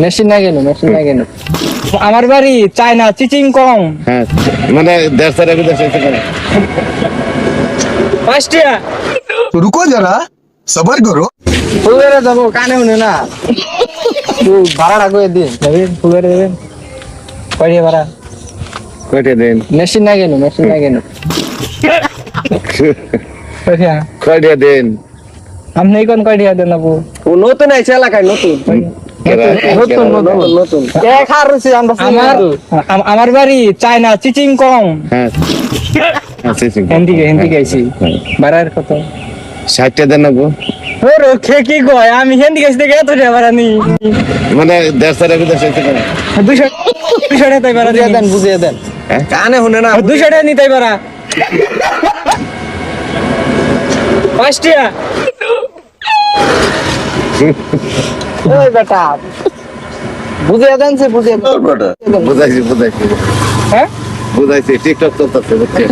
Machine না কেন আমার বাড়ি চায়না চিচিং কম। হ্যাঁ মানে 1.5 টাকা বিদেশে করে 5 টাকা। तो रुको जरा सबर करो। ফুলেরে যাবো কানে শুনে না তুই ভাড়া কই দিন যাবেন ফুলেরে দেবেন কয়টা ভাড়া কয়টা দেন মেশিন না কেন কয়টা কয়টা দেন আপনি কোন কয়টা দেন আপু ও নতুন আইছে এলাকায় নতুন নতুন এক আর হইছে আমরা আমার বাড়ি চায়না চিচিং কম। হ্যাঁ আচ্ছা ঠিক হিন্দি গাইছি ভাড়ার কত 60 টাকা দেন নাকো ওরে খে কি কয় আমি হিন্দি গাইছি দেখে এত টাকা ভাড়া নি মানে 1.5 টাকা বিদেশে করে 200 টাকা তাই ভাড়া বুঝিয়ে দেন কানে শুনে না 200 টাকা নিতেই পারা 5 টাকা। ওই বেটা বুঝিয়ে দেন সে বুঝিয়ে বুঝাইছি হ্যাঁ বুঝাইছি টিকটক চলতেছে বুঝছেন